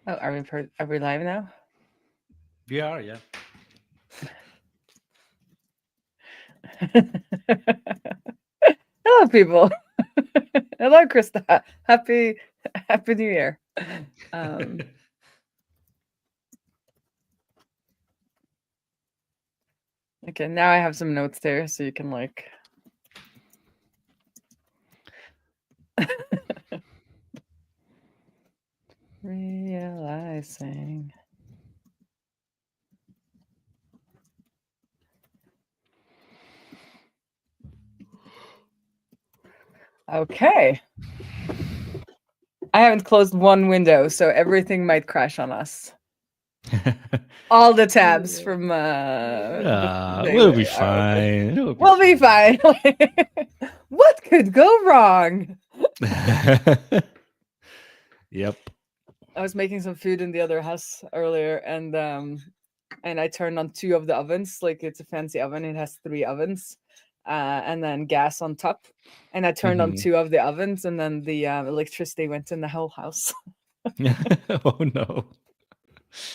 Oh, are we live now? We are, yeah. Hello, people. Hello, Krista. Happy New Year. Um, okay, now I have some notes there, so you can like. Realizing. Okay. I haven't closed one window, so everything might crash on us. All the tabs from the We'll be daily are open. fine. It'll be We'll be fine. What could go wrong? fine. Yep. I was making some food in the other house earlier, and I turned on two of the ovens. Like it's a fancy oven; it has three ovens, and then gas on top. And I turned on Mhm. two of the ovens, and then the electricity went in the whole house Oh no.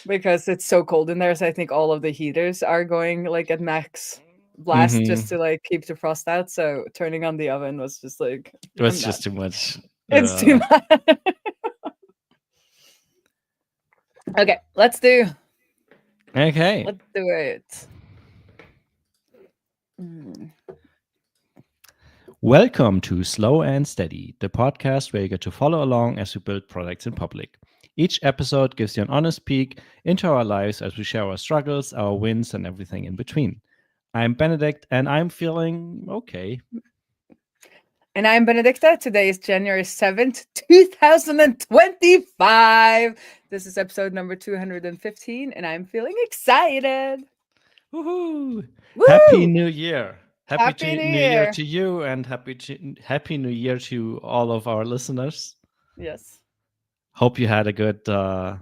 because it's so cold in there. So I think all of the heaters are going like at max blast just Hmm. to like keep the frost out. So turning on the oven was just like, It I'm was not. just too much. It's too much. Okay, Okay. let's do it. Mm. Welcome to Slow and Steady, the podcast where you get to follow along as we build products in public. Each episode gives you an honest peek into our lives as we share our struggles, our wins, and everything in between. I'm Benedict, and I'm feeling okay. And I'm Benedicta. Today is January 7th, 2025. This is episode number 215, and I'm feeling excited. Woohoo! Happy Woo! New Year! Happy New New Year Year. to you, and Happy New Year to all of our listeners. Yes. Hope you had a good a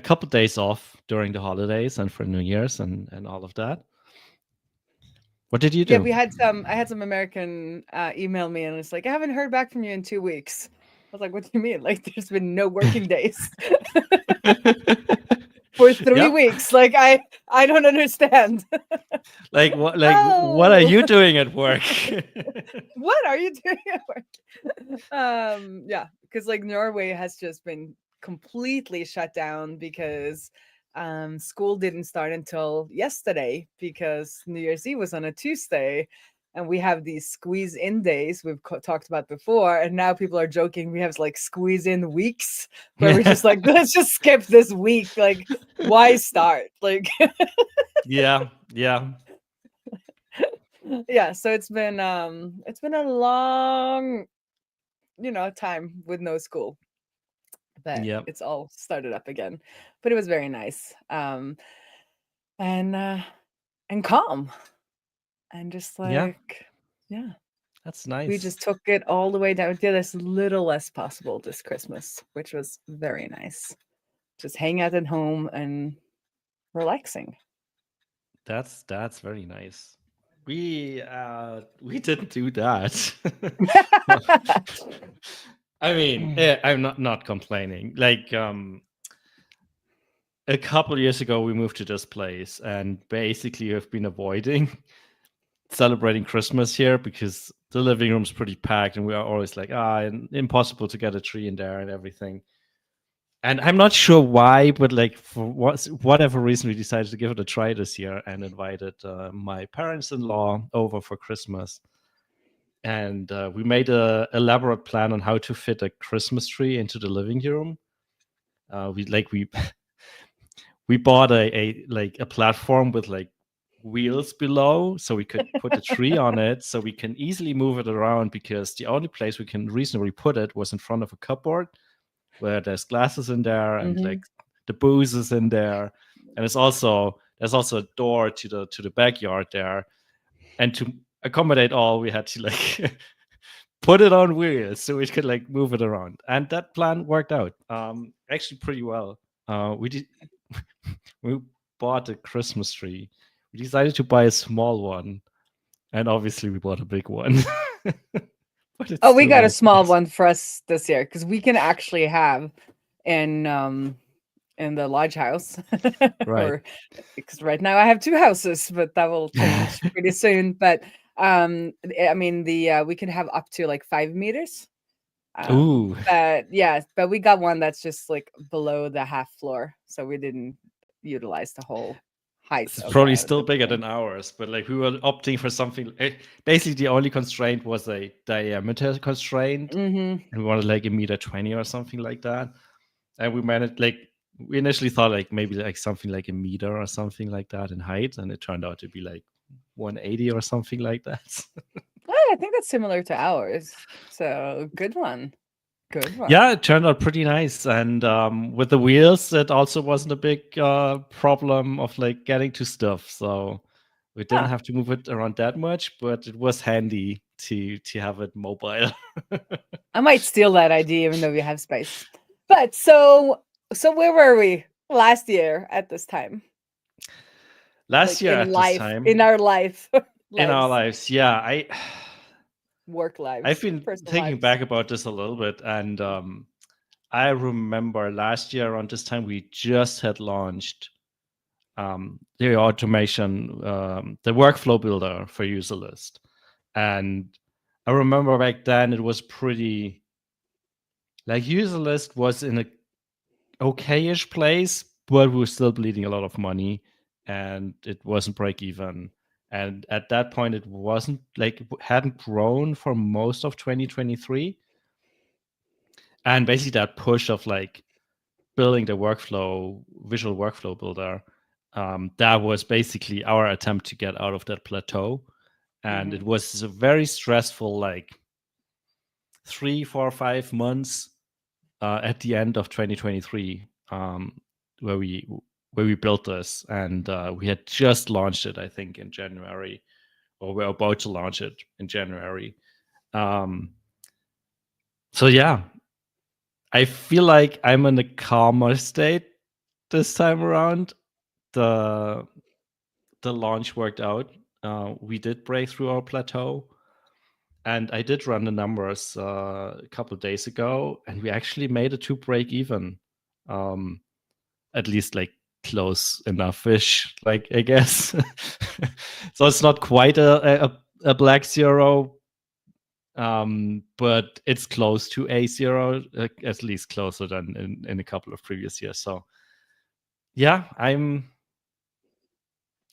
couple days off during the holidays and for New Year's and all of that. What did you Yeah, do? I had some American email me and it's like, I haven't heard back from you in 2 weeks. I was like, what do you mean? Like, there's been no working days for three Yep. weeks. Like, I don't understand. Like what? Like what are Oh, you doing at work? what are you doing at work? Yeah, because like Norway has just been completely shut down because school didn't start until yesterday because New Year's Eve was on a Tuesday, and we have these squeeze in days we've talked about before, and now people are joking we have like squeeze in weeks where we just like, let's just skip this week. Like, why start? Like, Yeah. Yeah. yeah, so it's been a long, time with no school, but Yeah. it's all started up again. But it was very nice, and and calm, and just Yeah. like, yeah, That's we nice. just took it all the way down. We did as little as possible this Christmas, which was very nice. Just hang out at home and relaxing. That's very nice. We didn't do that. I mean, I'm not complaining. Like a couple years ago we moved to this place and basically have been avoiding celebrating Christmas here because the living room's pretty packed and we are always like, impossible to get a tree in there and everything. And I'm not sure why, but like for whatever reason, we decided to give it a try this year and invited my parents-in-law over for Christmas. And we made a elaborate plan on how to fit a Christmas tree into the living room. We we bought a platform with like wheels below so we could put a tree on it so we can easily move it around because the only place we can reasonably put it was in front of a cupboard where there's glasses in there and Hmm. like the booze is in there, and there's also a door to the backyard there, and to accommodate all we had to like put it on wheels so we could like move it around, and that plan worked out actually pretty well. We did we bought a Christmas tree. We decided to buy a small one, and obviously we bought a big one. But it Oh, we still got a was small nice. one for us this year because we can actually have in in the lodge house, Right. or because right now I have two houses, but that will change pretty soon. But I mean, the we can have up to like 5 meters. Ooh, But yeah, but we got one that's just like below the half floor, so we didn't utilize the whole height it's of probably still the bigger building. than ours, but like we were opting for something. Basically, the only constraint was a diameter constraint, Mm-hmm. and we wanted like 1.20 meters or something like that. And we managed like we initially thought like maybe like something like 1 meter or something like that in height, and it turned out to be like 180 or something like that. Oh, I think that's similar to ours. So good one. Good one. Yeah, it turned out pretty nice, and with the wheels, it also wasn't a big problem of like getting to stuff. So we didn't Huh. have to move it around that much, but it was handy to have it mobile. I might steal that idea even though we have space. But so where were we last year at this time? Last Like year in at this life, in time our life, in our lives, lives, yeah, work I've lives, been personal thinking lives. back about this a little bit, and I remember last year around this time we just had launched the automation, the workflow builder for UserList, and I remember back then it was pretty like UserList was in a okayish place, but we were still bleeding a lot of money, and it wasn't break even. And at that point, it wasn't like it hadn't grown for most of 2023. And basically, that push of like building the workflow, visual workflow builder, that was basically our attempt to get out of that plateau. And it Mm-hmm. was a very stressful, like 3, 4, 5 months at the end of 2023, where we built this, and we had just launched it, I think, in January, or we're about to launch it in January. Um, so yeah, I feel like I'm in a calmer state this time around. The the launch worked out. We did break through our plateau, and I did run the numbers a couple of days ago, and we actually made it to break even. Um, at least like close enough-ish, like I guess. So it's not quite a black zero, but it's close to a zero, at least closer than in a couple of previous years. So yeah,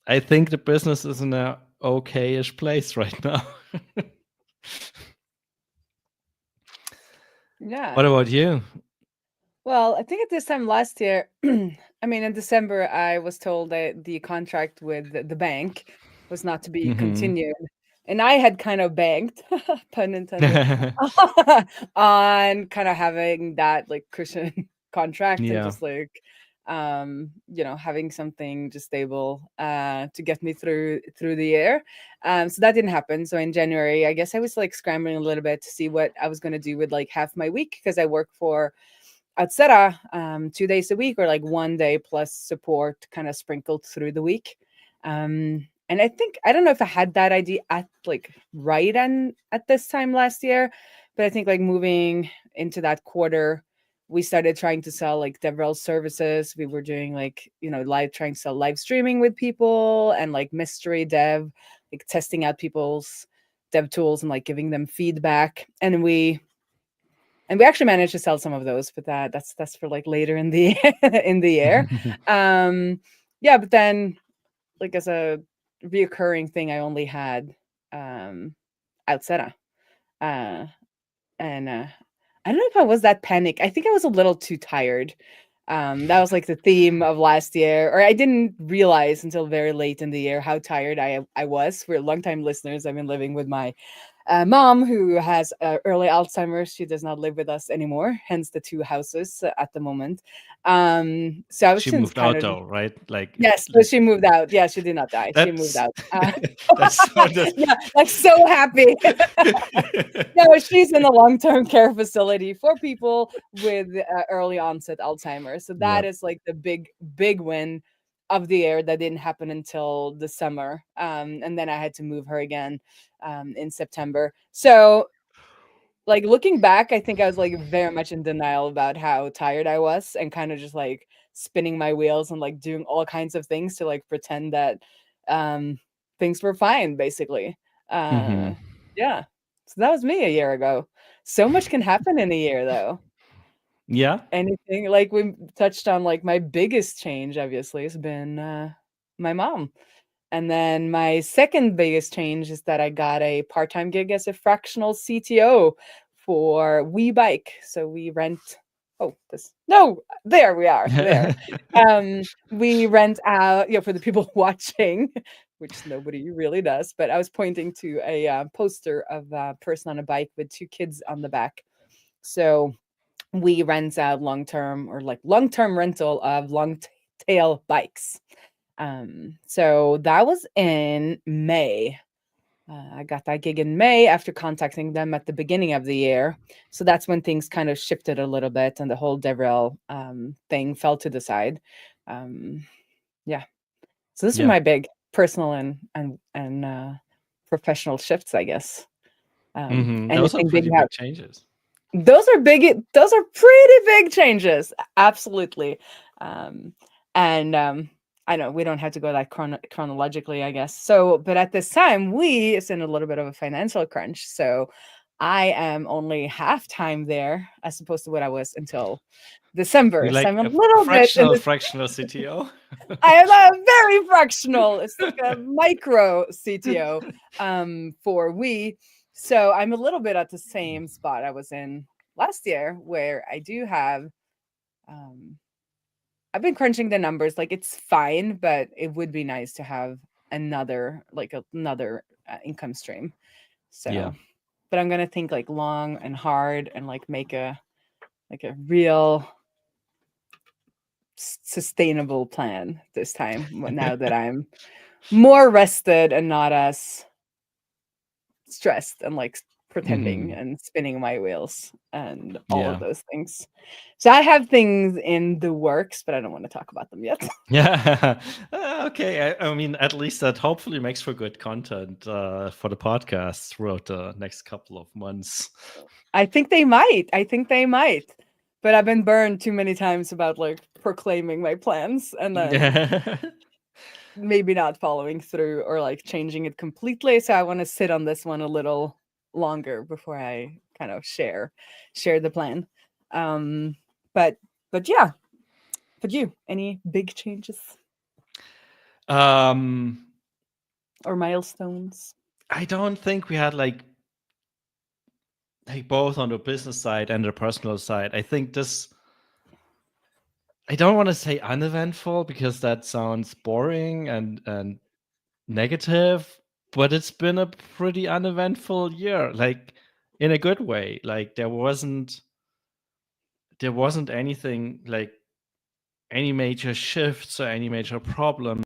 I think the business is in a okay-ish place right now. Yeah. What about you? Well, I think at this time last year, I mean, in December, I was told that the contract with the bank was not to be Mhm. continued. And I had kind of banked, pun intended, on kind of having that like cushion contract and Yeah. just like, having something just stable to get me through the year. So that didn't happen. So in January, I guess I was like scrambling a little bit to see what I was going to do with like half my week because I work for etc. 2 days a week or like one day plus support kind of sprinkled through the week. And I think I don't know if I had that idea at like right and at this time last year, but I think like moving into that quarter, we started trying to sell like DevRel services. We were doing like, live trying to sell live streaming with people and like mystery dev, like testing out people's dev tools and like giving them feedback. And we actually managed to sell some of those, but that's for like later in the in the year. Yeah, but then like as a reoccurring thing, I only had Outsera. Uh and I don't know if I was that panic. I think I was a little too tired. That was like the theme of last year, or I didn't realize until very late in the year how tired I was. For longtime listeners, I've been living with my mom who has early Alzheimer's. She does not live with us anymore, hence the two houses at the moment. So I was She since moved kind out of though, right? yes, but she moved out. Yeah, she did not die. She moved That's out. that sounded. Yeah, like so happy. No, she's in a long-term care facility for people with early onset Alzheimer's. So Yeah. that is like the big win of the year that didn't happen until the summer. And then I had to move her again in September. So like looking back, I think I was like very much in denial about how tired I was and kind of just like spinning my wheels and like doing all kinds of things to like pretend that things were fine, basically. Hmm. Yeah. So that was me a year ago. So much can happen in a year, though. Yeah. Anything like we touched on, like my biggest change, obviously, has been my mom. And then my second biggest change is that I got a part-time gig as a fractional CTO for WeBike. So we rent, oh, this, no, there we are, there. We rent out, for the people watching, which nobody really does, but I was pointing to a poster of a person on a bike with two kids on the back. So we rent out long-term rental of long tail bikes. So that was in May. I got that gig in May after contacting them at the beginning of the year. So that's when things kind of shifted a little bit and the whole DevRel thing fell to the side. Yeah. So this is Yeah. my big personal and professional shifts, I guess. Those are Anything big pretty big changes. those are pretty big changes. Absolutely. And I know we don't have to go like chronologically, I guess. So, but at this time, it's in a little bit of a financial crunch. So I am only half time there as opposed to what I was until December. You So like I'm a a little bit in fractional CTO? I am a very fractional. It's like a micro CTO for we. So I'm a little bit at the same spot I was in last year, where I do have. I've been crunching the numbers. Like it's fine, but it would be nice to have another income stream. So, Yeah. but I'm gonna think like long and hard and like make a real sustainable plan this time, now that I'm more rested and not as stressed and like pretending and spinning my wheels and all of Yeah. those things. So I have things in the works, but I don't want to talk about them yet. Yeah. Okay. I mean, at least that hopefully makes for good content for the podcast throughout the next couple of months. I think they might. But I've been burned too many times about like proclaiming my plans and then maybe not following through or like changing it completely. So I want to sit on this one a little longer before I kind of share the plan. But yeah. But you, any big changes Um, or milestones? I don't think we had like both on the business side and the personal side. I think I don't want to say uneventful because that sounds boring and negative, but it's been a pretty uneventful year, like in a good way. Like there wasn't anything like any major shifts or any major problems,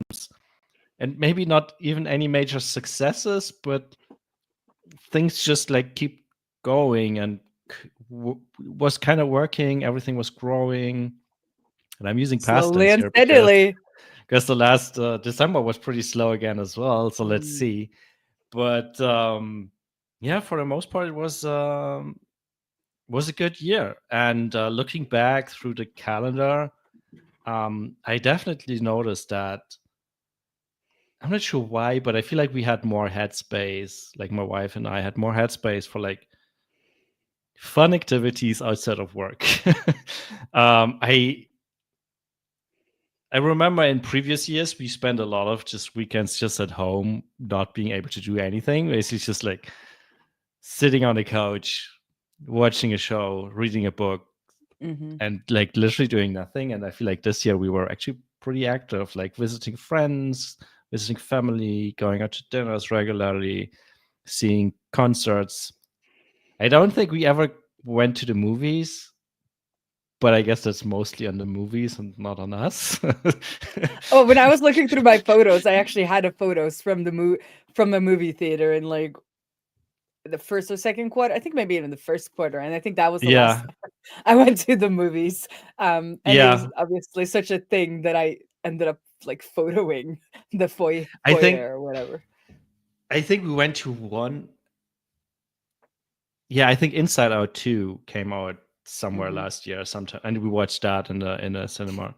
and maybe not even any major successes, but things just like keep going and was kind of working. Everything was growing, and I'm using past Slowly tense and here steadily. because the last December was pretty slow again as well. So let's see. But yeah, for the most part, it was a good year. And looking back through the calendar, I definitely noticed that. I'm not sure why, but I feel like we had more headspace. Like my wife and I had more headspace for like fun activities outside of work. I remember in previous years we spent a lot of just weekends just at home, not being able to do anything. Basically, just like sitting on the couch, watching a show, reading a book, and like literally doing nothing. And I feel like this year we were actually pretty active, like visiting friends, visiting family, going out to dinners regularly, seeing concerts. I don't think we ever went to the movies, but I guess that's mostly on the movies and not on us. Oh, when I was looking through my photos, I actually had photos from a movie theater in like the first or second quarter. I think maybe even the first quarter, and I think that was the last I went to the movies. And it was obviously such a thing that I ended up like photoing the foyer or whatever. I think we went to one. Yeah, I think Inside Out 2 came out somewhere last year sometime, and we watched that in a cinema.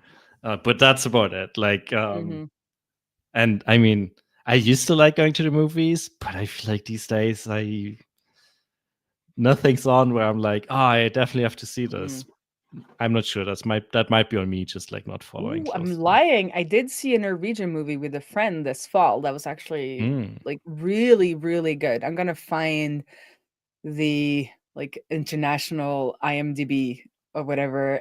But that's about it. Like, Hmm. and I mean, I used to like going to the movies, but I feel like these days nothing's on where I'm like, oh, I definitely have to see this. I'm not sure. That might be on me, just like not following Ooh, I'm closely. lying. I did see a Norwegian movie with a friend this fall that was actually Mm, like really, really good. I'm gonna find the like international IMDb or whatever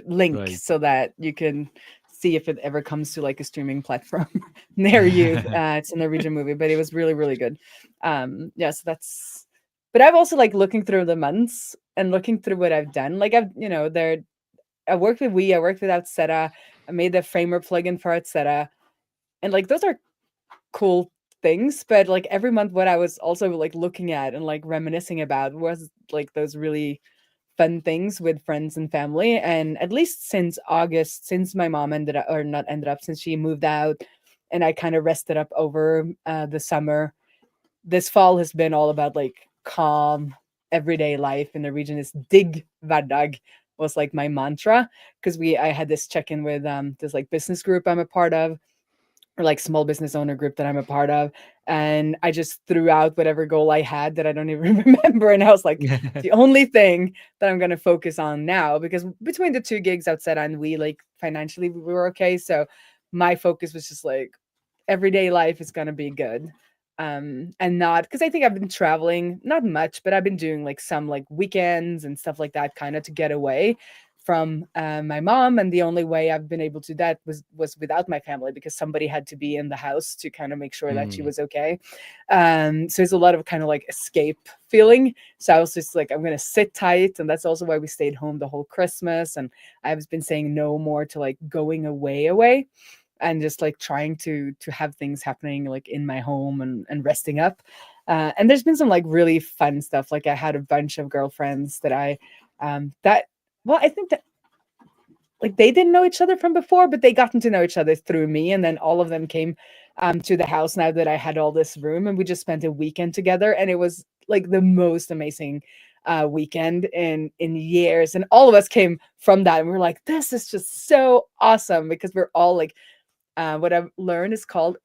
link right. so that you can see if it ever comes to like a streaming platform near you. It's a Norwegian movie, but it was really, really good. Yeah, so that's. But I've also like looking through the months and looking through what I've done. Like I've, I worked with I worked with Outseta, I made the Framer plugin for Outseta, and like those are cool things. But like every month, what I was also like looking at and like reminiscing about was like those really fun things with friends and family. And at least since August, since my mom ended up, or not ended up, since she moved out, and I kind of rested up over the summer, this fall has been all about like calm everyday life in the region. Is dig hverdag was like my mantra, because I had this check-in with this like business group I'm a part of, or like small business owner group that I'm a part of, and I just threw out whatever goal I had that I don't even remember, and I was like, the only thing that I'm going to focus on now, because between the two gigs outside and we like financially we were okay, so my focus was just like everyday life is going to be good. And not because I think I've been traveling not much, but I've been doing like some like weekends and stuff like that, kind of to get away from my mom. And the only way I've been able to do that was without my family, because somebody had to be in the house to kind of make sure that she was okay. So it's a lot of kind of like escape feeling. So I was just like, I'm gonna sit tight, and that's also why we stayed home the whole Christmas. And I've been saying no more to like going away, and just like trying to have things happening like in my home and resting up. And there's been some like really fun stuff. Like I had a bunch of girlfriends that I think that like they didn't know each other from before, but they gotten to know each other through me. And then all of them came to the house now that I had all this room, and we just spent a weekend together. And it was like the most amazing weekend in years. And all of us came from that, and we were like, this is just so awesome, because we're all like, what I've learned is called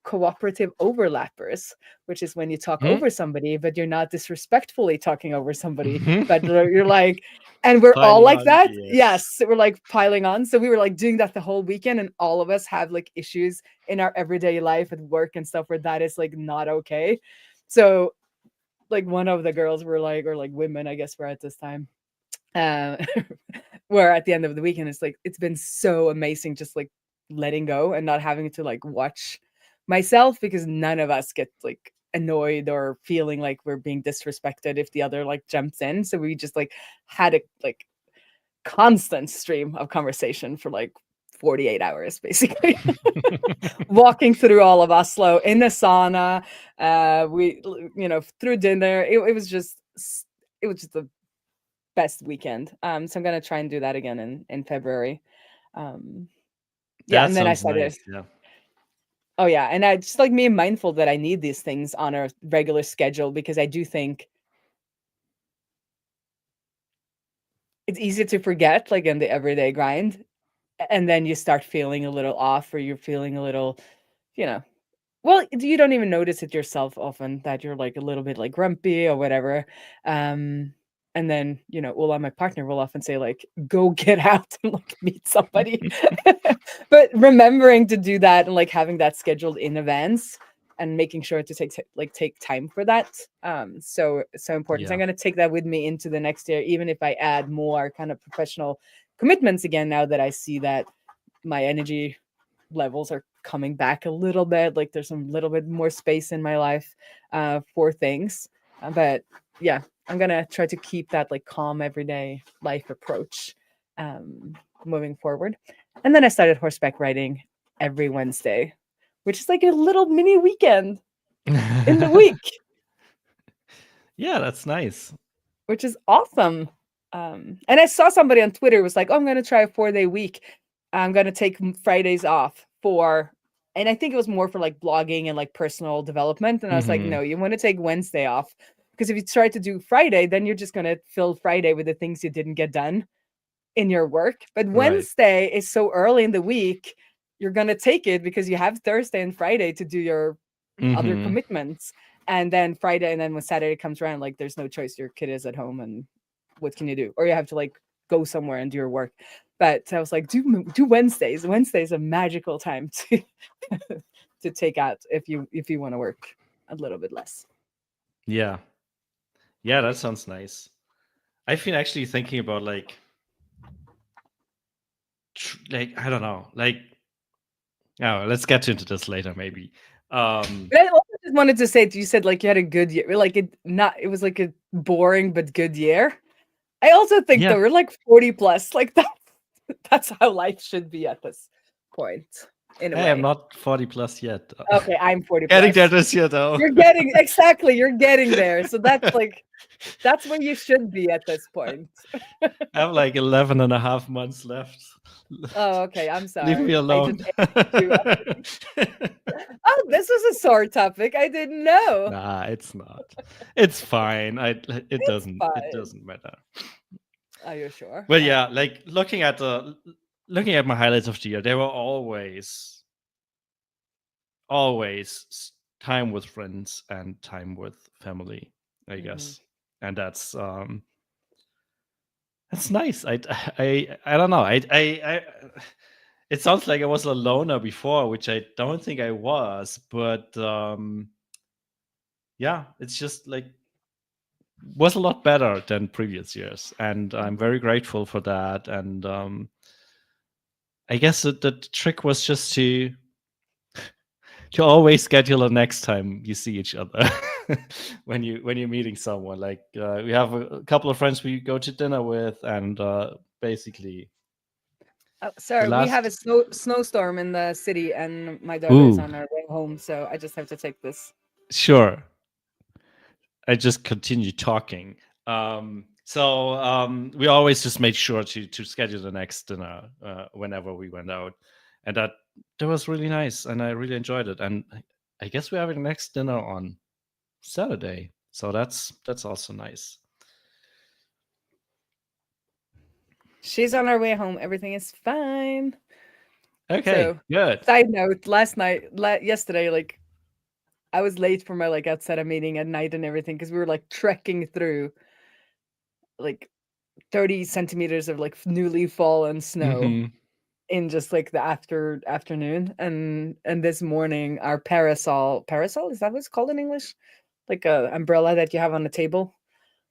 cooperative overlappers, which is when you talk Hmm? over somebody, but you're not disrespectfully talking over somebody, but you're like, and we're all Piling like on, that. yes. Yes, we're like piling on. So we were like doing that the whole weekend, and all of us have like issues in our everyday life at work and stuff where that is like not okay. So like one of the girls were like, or like women, I guess, were at this time. Uh, where at the end of the weekend, it's like it's been so amazing just like letting go and not having to like watch myself, because none of us get like annoyed or feeling like we're being disrespected if the other like jumps in. So we just like had a like constant stream of conversation for like 48 hours basically. Walking through all of Oslo in the sauna, we through dinner. It was just the best weekend. So I'm gonna try and do that again in February. Um, yeah, That and then I sounds started. nice. Yeah. Oh yeah, and I just like being mindful that I need these things on a regular schedule, because I do think it's easy to forget, like in the everyday grind, and then you start feeling a little off, or you're feeling a little, you know, well, you don't even notice it yourself often that you're like a little bit like grumpy or whatever. Um, and then, Ola, my partner, will often say, like, go get out and like meet somebody. But remembering to do that and like having that scheduled in advance and making sure to take time for that. So important. So I'm Yeah. gonna take that with me into the next year, even if I add more kind of professional commitments again, now that I see that my energy levels are coming back a little bit. Like there's some little bit more space in my life for things. But yeah, I'm gonna try to keep that like calm everyday life approach um, moving forward. And then I started horseback riding every Wednesday, which is like a little mini weekend in the week, Yeah, that's nice. which is awesome. And I saw somebody on Twitter was like, "Oh, I'm gonna try a 4-day week. I'm gonna take Fridays off for," and I think it was more for like blogging and like personal development. And I was like, Hmm. "No, you want to take Wednesday off, because if you try to do Friday, then you're just gonna fill Friday with the things you didn't get done in your work. But Right. Wednesday is so early in the week, you're gonna take it because you have Thursday and Friday to do your other Hmm. commitments. And then Friday, and then when Saturday comes around, like there's no choice. Your kid is at home, and what can you do? Or you have to like go somewhere and do your work. But I was like, do Wednesdays. Wednesday is a magical time to to take out if you want to work a little bit less. Yeah. Yeah, that sounds nice. I've been actually thinking about like I don't know, like oh, let's get into this later maybe. But I also just wanted to say, you said like you had a good year, like it was like a boring but good year. I also think Yeah. that we're like 40 plus, like that's how life should be at this point, in a Hey, I'm way. not 40 plus yet. Okay, I'm 40 Getting there plus. this year though. You're getting you're getting there. So that's like that's where you should be at this point. I have like 11 and a half months left. Oh, okay. I'm Leave me sorry. I alone. just aged you up. Oh, this was a sore topic. I didn't know. Nah, it's not. It's fine. It It's doesn't fine. matter. Are you sure? But yeah, like looking at my highlights of the year, there were always time with friends and time with family, I guess. And that's nice. I don't know. I it sounds like I was a loner before, which I don't think I was, but yeah, it's just like was a lot better than previous years, and I'm very grateful for that. And I guess the trick was just to always schedule a next time you see each other when you're meeting someone. Like we have a couple of friends we go to dinner with, and basically Oh, sorry, we have a snowstorm in the city, and my daughter is Ooh, on her way home, so I just have to take this. sure. I just continue talking. We always just made sure to schedule the next dinner whenever we went out, and that was really nice, and I really enjoyed it. And I guess we're having the next dinner on Saturday, so that's also nice. She's on her way home. Everything is fine. Okay, So, good. side note: yesterday, like I was late for my like outside a meeting at night and everything because we were like trekking through like 30 centimeters of like newly fallen snow Mhm. in just like the afternoon. And this morning, our parasol is that what it's called in English? Like a umbrella that you have on the table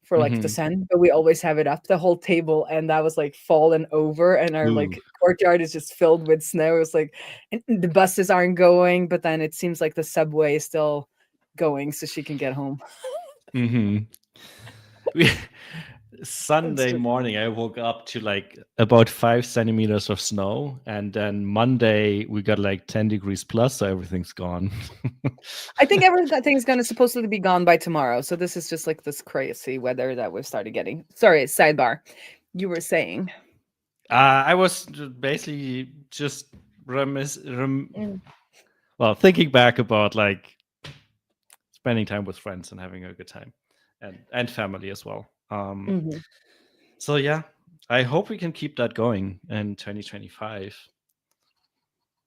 for like the Mhm. sun, but we always have it up the whole table, and that was like fallen over, and our Ooh. like courtyard is just filled with snow. It's like, and the buses aren't going, but then it seems like the subway is still going, so she can get home. Mhm. Sunday just- morning, I woke up to like about 5 centimeters of snow, and then Monday we got like 10 degrees plus, so everything's gone. I think everything's gonna supposedly be gone by tomorrow, so this is just like this crazy weather that we've started getting. Sorry, sidebar. You were saying. I was basically just thinking back about like spending time with friends and having a good time, and family as well. Mhm. So yeah, I hope we can keep that going in 2025.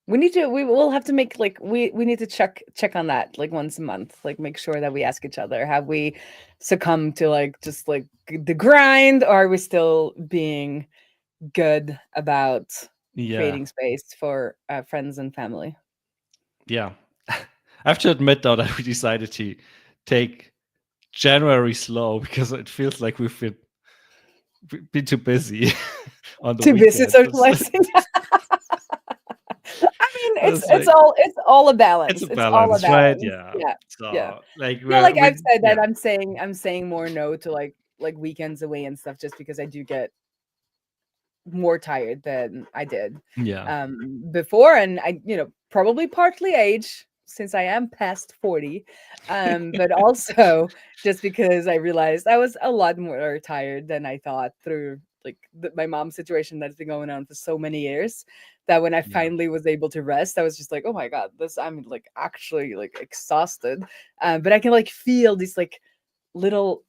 We will have to make like we need to check on that like once a month, like make sure that we ask each other, have we succumbed to like just like the grind, or are we still being good about Yeah, creating space for friends and family? yeah. I have to admit though that we decided to take January slow because it feels like we've been too busy on the To visit weekends. socializing. I mean, It's it's like all a balance. it's a It's all a balance, right? balance. Yeah. Yeah. Yeah. So like Yeah, like I've said yeah, that I'm saying more no to like weekends away and stuff, just because I do get more tired than I did yeah, before. And I, probably partly age, since I am past 40, but also just because I realized I was a lot more tired than I thought through like my mom's situation that's been going on for so many years, that when I yeah, finally was able to rest, I was just like, oh my God, I'm like actually like exhausted. But I can like feel these like little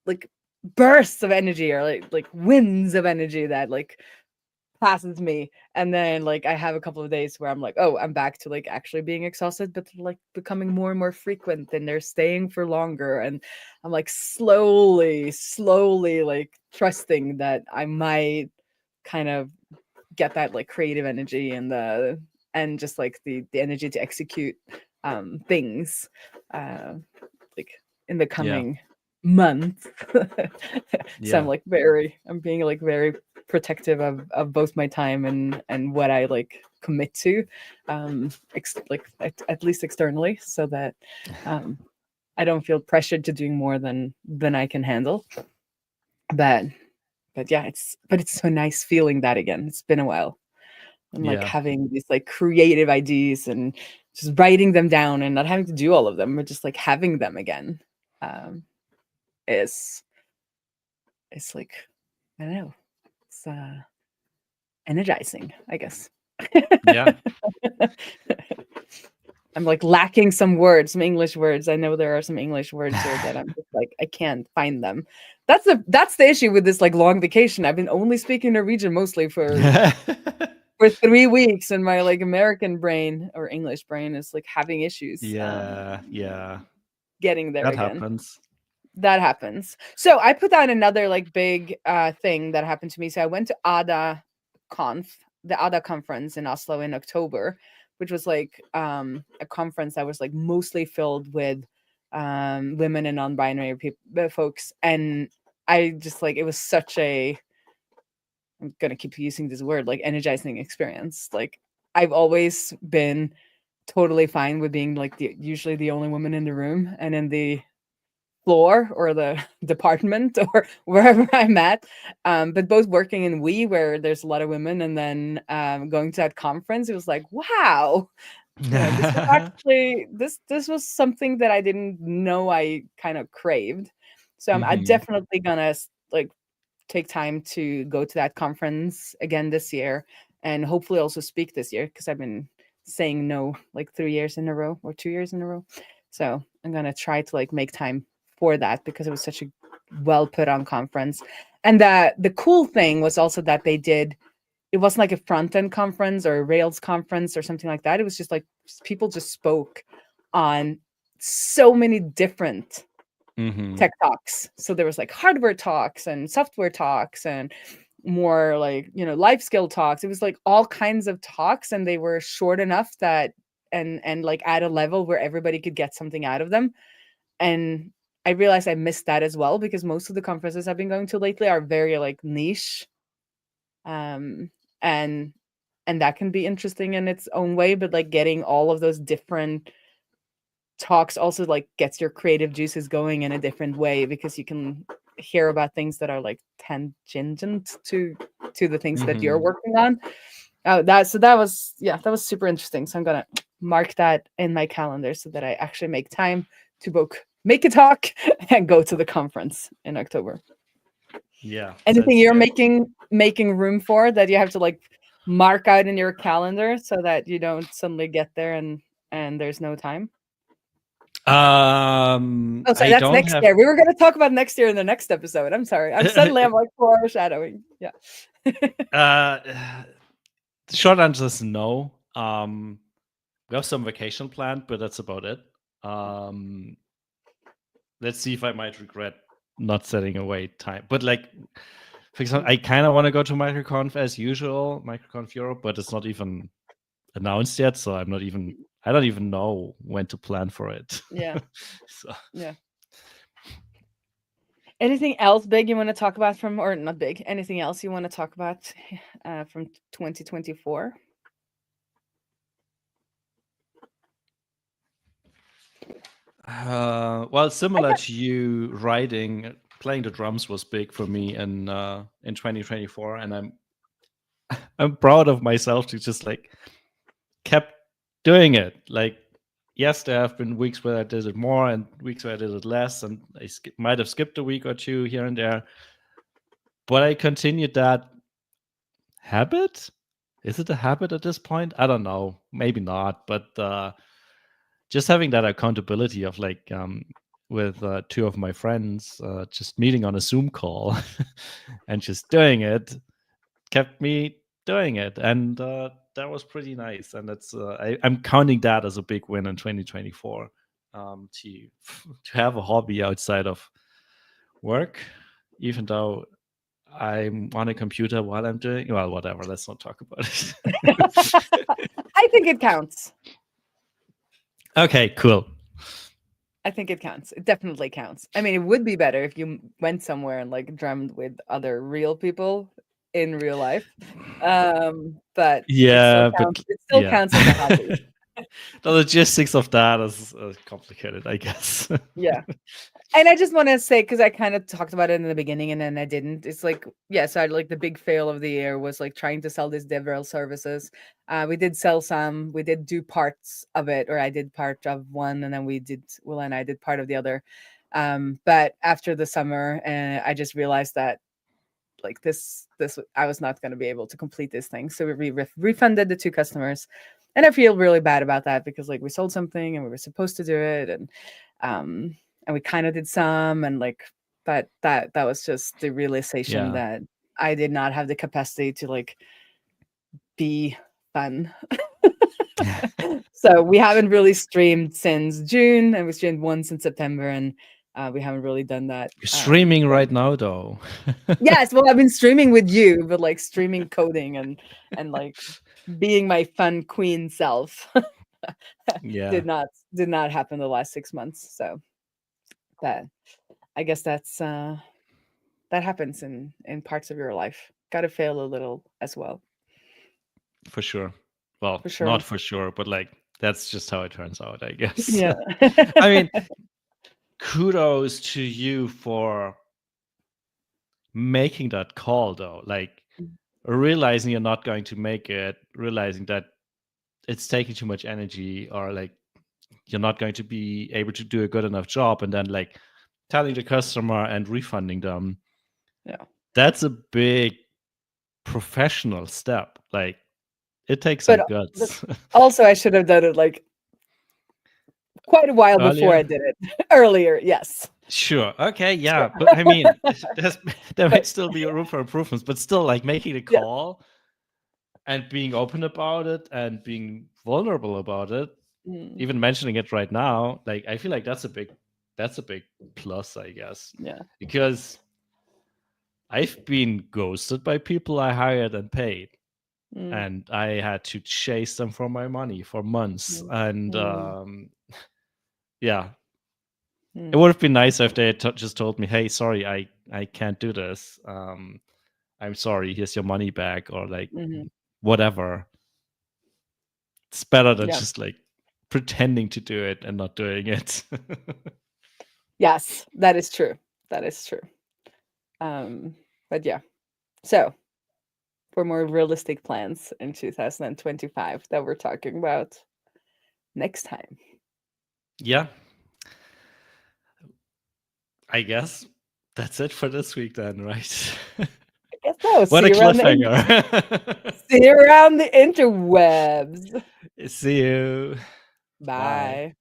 like bursts of energy or like winds of energy that like passes me, and then like I have a couple of days where I'm like, oh, I'm back to like actually being exhausted, but like becoming more and more frequent, and they're staying for longer, and I'm like slowly like trusting that I might kind of get that like creative energy and just like the energy to execute things like in the Yeah. coming month. So Yeah. I'm being like very protective of both my time and what I like commit to, like at least externally, so that I don't feel pressured to doing more than I can handle. But yeah, it's so nice feeling that again. It's been a while. And like Yeah. having these like creative ideas and just writing them down and not having to do all of them, but just like having them again, is it's like, I don't know, it's energizing, I guess. Yeah. I'm like lacking some words, some English words. I know there are some English words here that I'm just like I can't find them. That's the issue with this like long vacation. I've been only speaking Norwegian mostly for 3 weeks, and my like American brain or English brain is like having issues Yeah. Yeah. getting there That again. happens. That happens. So I put down another like big thing that happened to me. So I went to the ADA conference in Oslo in October, which was like a conference that was like mostly filled with women and non-binary folks. And I just like, it was such a, I'm gonna keep using this word, like energizing experience. Like I've always been totally fine with being like usually the only woman in the room and in the floor or the department or wherever I'm at. But both working in where there's a lot of women, and then going to that conference, it was like, wow, this was actually this was something that I didn't know I kind of craved. So I'm Mhm. definitely gonna like take time to go to that conference again this year, and hopefully also speak this year, because I've been saying no like 3 years in a row or 2 years in a row. So I'm gonna try to like make time for that, because it was such a well put on conference. And the cool thing was also that it wasn't like a front end conference or a Rails conference or something like that. It was just like people just spoke on so many different Mhm. tech talks. So there was like hardware talks and software talks and more like, life skill talks. It was like all kinds of talks, and they were short enough that and like at a level where everybody could get something out of them. And I realized I missed that as well, because most of the conferences I've been going to lately are very like niche. Um and and that can be interesting in its own way, but like getting all of those different talks also like gets your creative juices going in a different way, because you can hear about things that are like tangent to the things that you're Mhm. working on. That was super interesting. So I'm gonna mark that in my calendar so that I actually make time to both make a talk and go to the conference in October. Yeah. Anything Sounds you're good. making room for that you have to like mark out in your calendar so that you don't suddenly get there and there's no time? Oh, sorry, I that's don't next have. year. We were gonna talk about next year in the next episode. I'm sorry. I'm like foreshadowing. Yeah. uh, the short answer is no. We have some vacation planned, but that's about it. Um, let's see if I might regret not setting away time. But like, for example, I kind of want to go to MicroConf as usual, MicroConf Europe, but it's not even announced yet, so I don't even know when to plan for it. Yeah. So Yeah. Anything else big you want to talk about or not big, anything else you want to talk about from 2024? well, similar to you, playing the drums was big for me in 2024, and I'm proud of myself to just like kept doing it. Like, yes, there have been weeks where I did it more and weeks where I did it less, and I might have skipped a week or two here and there, but I continued that habit. Is it a habit at this point? I don't know. Maybe not, but just having that accountability of like with two of my friends, just meeting on a Zoom call and just doing it, kept me doing it, and that was pretty nice. And that's I'm counting that as a big win in 2024, to have a hobby outside of work, even though I'm on a computer while I'm doing, well, whatever. Let's not talk about it. I think it counts. Okay, cool. I think it counts. It definitely counts. I mean, it would be better if you went somewhere and like drummed with other real people in real life. But Yeah, it still counts as a hobby. The logistics of that is complicated, I guess. Yeah. And I just want to say, because I kind of talked about it in the beginning and then I didn't. It's like, so I like the big fail of the year was like trying to sell these DevRel services. We did sell some, we did do parts of it, or I did part of one, and then Will and I did part of the other. But after the summer, I just realized that like this I was not going to be able to complete this thing. So we refunded the 2 customers. And I feel really bad about that because like we sold something and we were supposed to do it, and we kind of did some, and like, but that was just the realization that I did not have the capacity to like be fun. So we haven't really streamed since June, and we streamed once in September, and we haven't really done that. You're streaming right now, though. Yes, well, I've been streaming with you, but like streaming coding and like being my fun queen self. did not happen the last 6 months. So that, I guess that's that happens in parts of your life. Got to fail a little as well. For sure. Well, not for sure, but like that's just how it turns out, I guess. Yeah. I mean, kudos to you for making that call, though. Like realizing you're not going to make it, realizing that it's taking too much energy, or like you're not going to be able to do a good enough job, and then like telling the customer and refunding them. Yeah. That's a big professional step. Like it takes some guts. Also, I should have done it like quite a while before I did it. Earlier, yes. Sure. Okay. Yeah. But I mean, there might still be room for improvements, but still, like making a call and being open about it and being vulnerable about it, even mentioning it right now, like I feel like that's a big plus, I guess. Yeah. Because I've been ghosted by people I hired and paid. And I had to chase them for my money for months. And yeah. It would have been nice if they had just told me, hey, sorry, I can't do this. I'm sorry, here's your money back, or like whatever. It's better than just like pretending to do it and not doing it. Yes, that is true. That is true. But yeah. So for more realistic plans in 2025 that we're talking about next time. Yeah. I guess that's it for this week then, right? I guess so. What a cliffhanger. See you around the interwebs. See you. Bye.